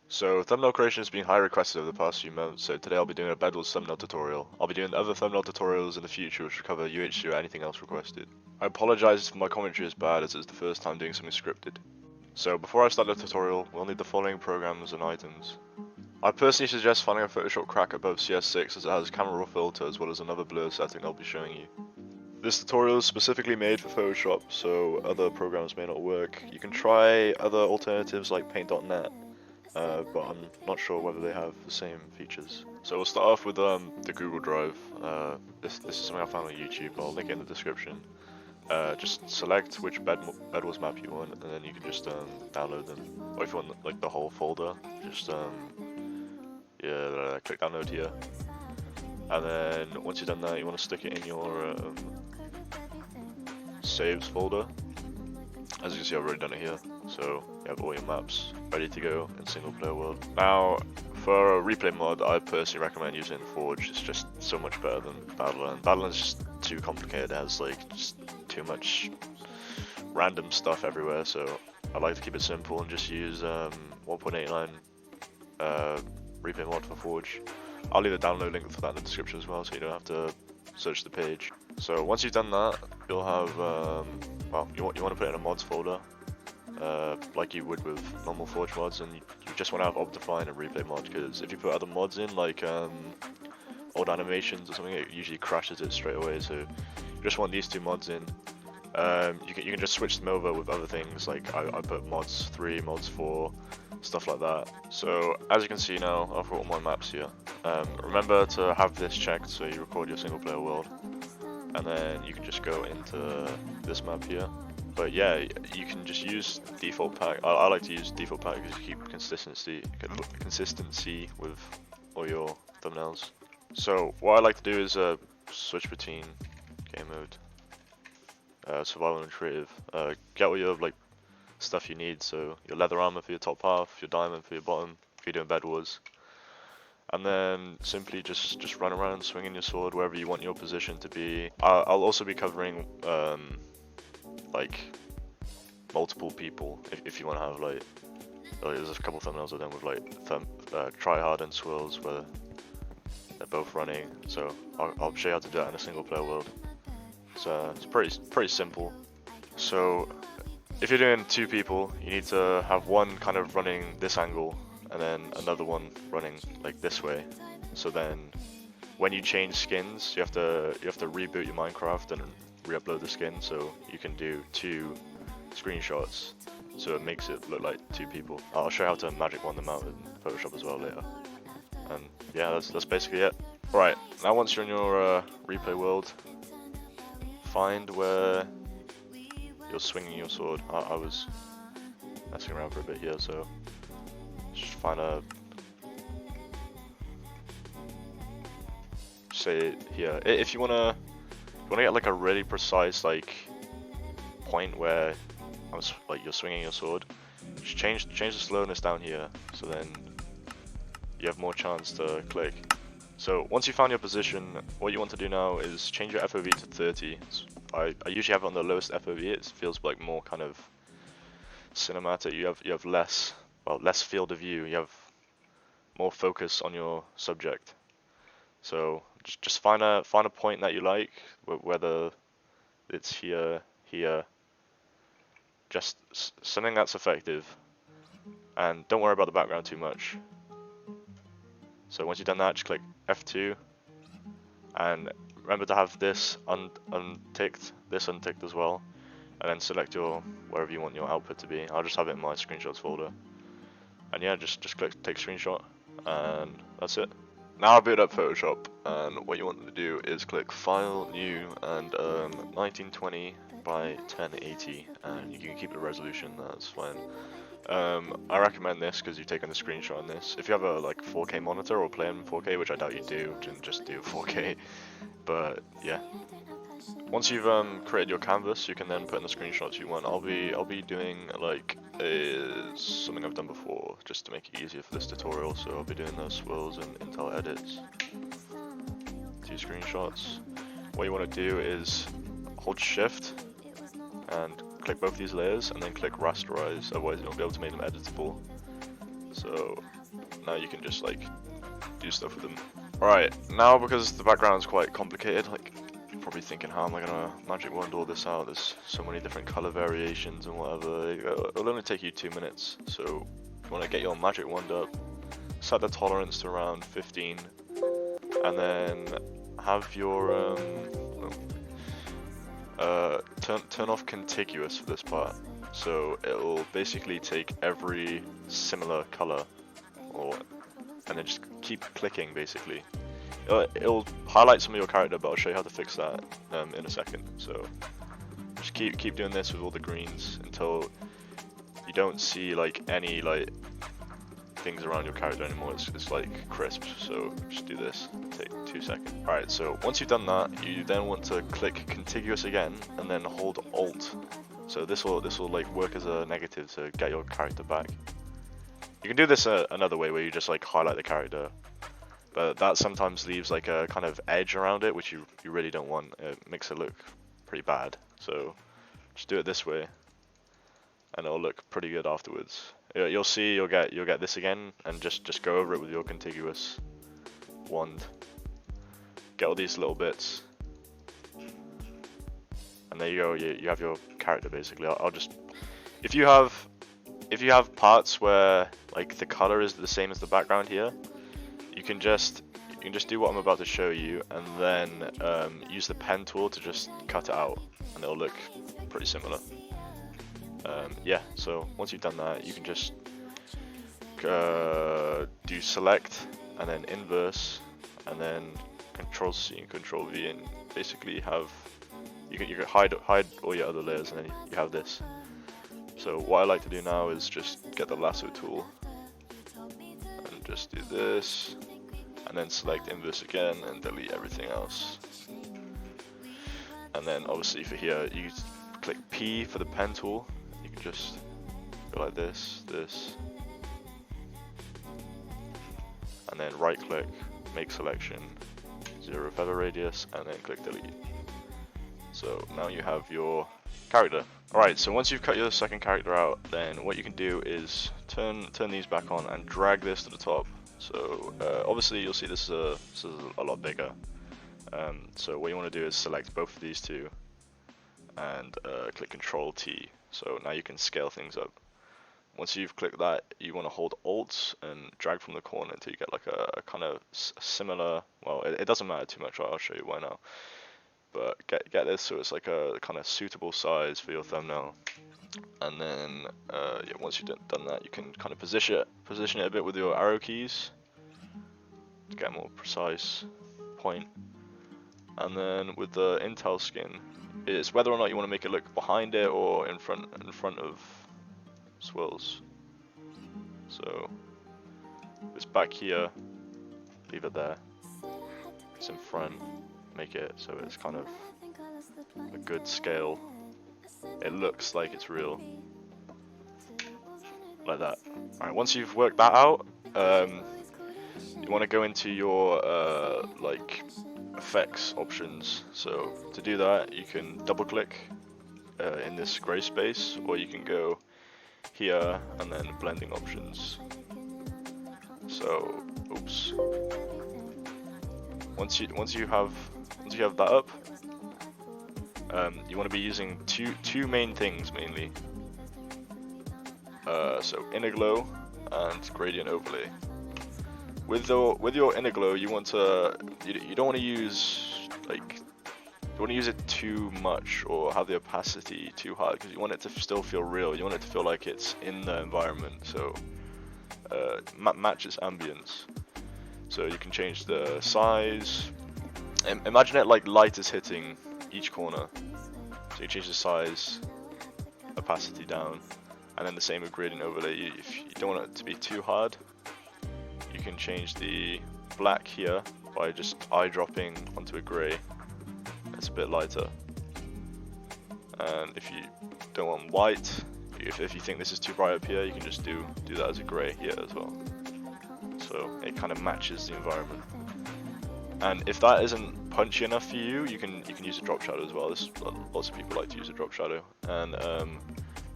So thumbnail creation has been highly requested over the past few months, so today I'll be doing a Bedwars thumbnail tutorial. I'll be doing other thumbnail tutorials in the future which will cover UHC or anything else requested. I apologise if my commentary is bad as it's the first time doing something scripted. So before I start the tutorial, we'll need the following programs and items. I personally suggest finding a Photoshop crack above CS6 as it has camera raw filter as well as another blur setting I'll be showing you. This tutorial is specifically made for Photoshop, so other programs may not work. You can try other alternatives like paint.net. But I'm not sure whether they have the same features. So we'll start off with the Google Drive. This is something I found on YouTube. I'll link it in the description. Just select which Bedwars map you want, and then you can just download them. Or if you want like the whole folder, just click download here. And then once you've done that, you want to stick it in your saves folder. As you can see, I've already done it here, so you have all your maps ready to go in single player world. Now, for a replay mod, I personally recommend using Forge. It's just so much better than Battleland. Battleland's just too complicated. It has like just too much random stuff everywhere, so I like to keep it simple and just use 1.89 replay mod for Forge. I'll leave a download link for that in the description as well, so you don't have to search the page. So once you've done that, you'll have well, you want to put it in a mods folder, like you would with normal Forge mods, and you just want to have Optifine and Replay mod, because if you put other mods in, like old animations or something, it usually crashes it straight away. So you just want these two mods in. You can just switch them over with other things, like I put mods 3, mods 4, stuff like that. So as you can see now, I've got all my maps here. Remember to have this checked so you record your single player world, and then you can just go into this map here. But yeah, you can just use default pack. I like to use default pack because you keep consistency with all your thumbnails. So what I like to do is switch between game mode, survival and creative. Get all your like stuff you need. So your leather armor for your top half, your diamond for your bottom if you're doing Bed Wars. And then simply just run around swinging your sword wherever you want your position to be. I'll also be covering like multiple people if you want to have like there's a couple thumbnails I've done with like tryhard and swirls where they're both running. So I'll show you how to do that in a single player world. So it's pretty simple. So if you're doing 2 people, you need to have one kind of running this angle, and then another one running like this way. So then when you change skins, you have to reboot your Minecraft and re-upload the skin so you can do 2 screenshots, so it makes it look like 2 people. I'll show you how to magic wand them out in Photoshop as well later. And yeah, that's basically it. Right, now once you're in your replay world, find where you're swinging your sword. I was messing around for a bit here, so just find a, say here. If you wanna get like a really precise like point where you're swinging your sword, just change the slowness down here, so then you have more chance to click. So once you found your position, what you want to do now is change your FOV to 30. I usually have it on the lowest FOV. It feels like more kind of cinematic. You have less field of view. You have more focus on your subject. So just find a point that you like, whether it's here, just something that's effective, and don't worry about the background too much. So once you've done that, just click F2, and remember to have this unticked, this unticked as well, and then select your wherever you want your output to be. I'll just have it in my screenshots folder, and yeah, just click take screenshot, and that's it. Now I'll boot up Photoshop, and what you want to do is click File, New, and 1920 by 1080, and you can keep the resolution. That's fine. I recommend this because you've taken the screenshot on this. If you have a like 4K monitor or play in 4K, which I doubt you do, just do 4K. But yeah, once you've created your canvas, you can then put in the screenshots you want. I'll be doing like something I've done before just to make it easier for this tutorial. So I'll be doing the swirls and Intel edits. 2 screenshots. What you want to do is hold Shift and click both these layers and then click rasterize, otherwise you won't be able to make them editable. So now you can just like do stuff with them. Alright, now because the background is quite complicated, like you're probably thinking, how am I gonna magic wand all this out? There's so many different color variations and whatever. It'll only take you 2 minutes. So if you want to get your magic wand up, set the tolerance to around 15, and then have your turn off contiguous for this part. So it'll basically take every similar color, and then just keep clicking basically. It'll highlight some of your character, but I'll show you how to fix that in a second. So just keep doing this with all the greens until you don't see like any like things around your character anymore. It's like crisp. So just do this. Take 2 seconds. Alright, so once you've done that, you then want to click contiguous again and then hold Alt. So this will like work as a negative to get your character back. You can do this another way where you just like highlight the character, but that sometimes leaves like a kind of edge around it, which you really don't want. It makes it look pretty bad. So just do it this way, and it'll look pretty good afterwards. You'll see you'll get this again, and just go over it with your contiguous wand. Get all these little bits, and there you go. You have your character basically. I'll just if you have parts where like the color is the same as the background here, you can just do what I'm about to show you, and then use the pen tool to just cut it out, and it'll look pretty similar. Yeah, so once you've done that, you can just do select and then inverse and then Control C and Control V, and basically have you can hide all your other layers, and then you have this. So what I like to do now is just get the lasso tool and just do this, and then select inverse again and delete everything else. And then obviously for here, you click P for the pen tool. You can just go like this, and then right click, make selection, 0 feather radius, and then click delete. So now you have your character. Alright, so once you've cut your second character out, then what you can do is turn these back on and drag this to the top. So obviously you'll see this is a lot bigger. So what you want to do is select both of these two and click Control T. So now you can scale things up. Once you've clicked that, you want to hold Alt and drag from the corner until you get like a kind of similar, well, it doesn't matter too much, I'll show you why now. But get this so it's like a kind of suitable size for your thumbnail. And then yeah, once you've done that, you can kind of position it a bit with your arrow keys to get a more precise point. And then with the Intel skin, it's whether or not you want to make it look behind it or in front of swirls. So it's back here, leave it there. It's in front, make it so it's kind of a good scale. It looks like it's real, like that. Alright, once you've worked that out, you want to go into your like effects options. So to do that, you can double click in this gray space, or you can go here and then blending options. So oops, once you have that up, you want to be using two main things mainly. So inner glow and gradient overlay. With your inner glow, you want to you don't want to use it too much or have the opacity too high, because you want it to still feel real. You want it to feel like it's in the environment, so matches ambience. So you can change the size. Imagine it like light is hitting each corner. So you change the size, opacity down, and then the same with gradient overlay. If you don't want it to be too hard, you can change the black here by just eyedropping onto a grey. It's a bit lighter. And if you don't want white, if you think this is too bright up here, you can just do that as a grey here as well. So it kind of matches the environment. And if that isn't punchy enough for you, you can use a drop shadow as well. Lots of people like to use a drop shadow. And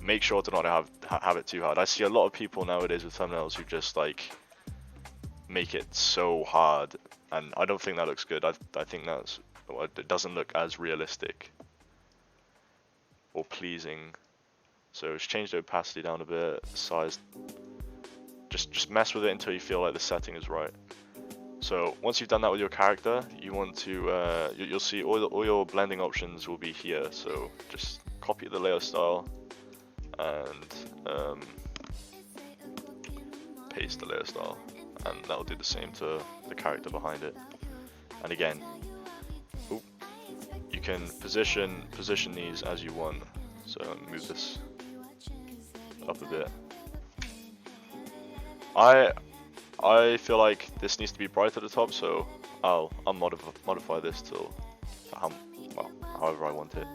make sure to not have it too hard. I see a lot of people nowadays with thumbnails who just like make it so hard, and I don't think that looks good. I think it doesn't look as realistic or pleasing. So just change the opacity down a bit, size. Just mess with it until you feel like the setting is right. So once you've done that with your character, you want to you'll see all your blending options will be here. So just copy the layer style and paste the layer style, and that'll do the same to the character behind it. And again, you can position these as you want. So move this up a bit. I feel like this needs to be bright at the top, so I'll modify this till however I want it,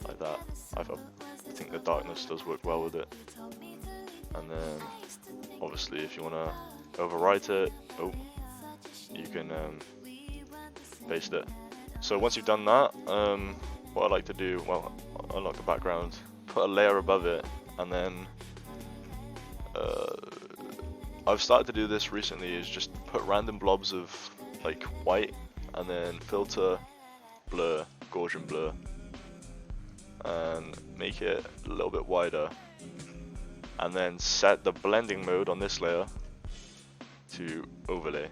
like that. I think the darkness does work well with it. And then obviously if you want to overwrite it, you can paste it. So once you've done that, what I like to do, well, unlock the background, put a layer above it, and then I've started to do this recently, is just put random blobs of like white and then filter, blur, Gaussian blur, and make it a little bit wider, and then set the blending mode on this layer to overlay.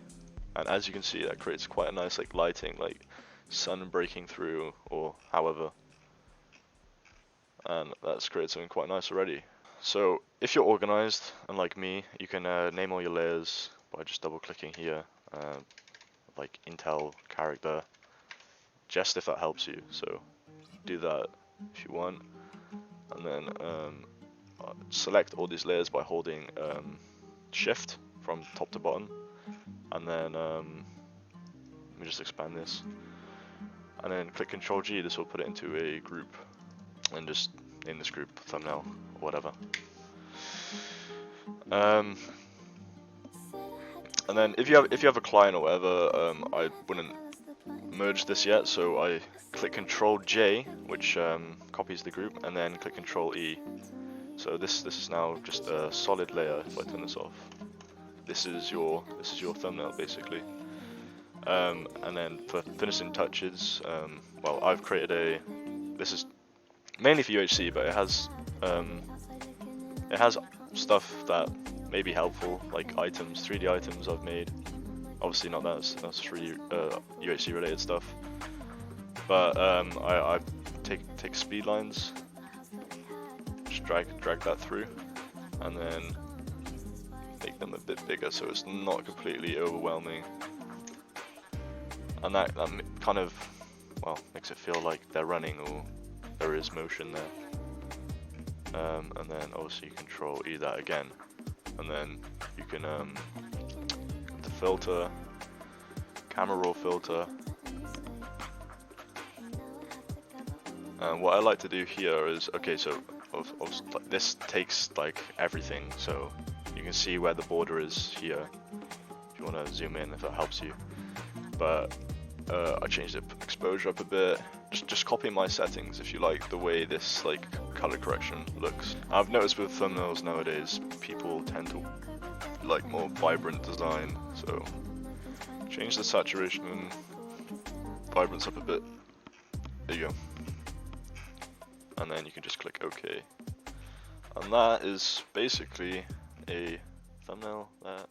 And as you can see, that creates quite a nice like lighting, like sun breaking through or however, and that's created something quite nice already. So if you're organized and like me, you can name all your layers by just double clicking here, like Intel character, just if that helps you. So do that if you want, and then select all these layers by holding shift from top to bottom, and then let me just expand this, and then click Ctrl G. This will put it into a group, and just name this group thumbnail or whatever. And then if you have a client or whatever, I wouldn't merge this yet, so I click Ctrl J, which copies the group, and then click Ctrl E. So this is now just a solid layer. If I turn this off, this is your thumbnail basically. And then for finishing touches, well, I've created this is mainly for UHC, but it has stuff that may be helpful, like items, 3D items I've made. Obviously not that's 3D UHC related stuff, but I take speed lines, just drag that through, and then make them a bit bigger so it's not completely overwhelming, and that kind of, well, makes it feel like they're running or there is motion there. And then obviously Control E that again, and then you can the filter, camera raw filter. And what I like to do here is, okay, so this takes like everything, so you can see where the border is here if you want to zoom in, if that helps you. But I changed the exposure up a bit, just copy my settings if you like the way this like color correction looks. I've noticed with thumbnails nowadays people tend to like more vibrant design, so change the saturation and vibrance up a bit. There you go. And then you can just click OK. And that is basically a thumbnail there.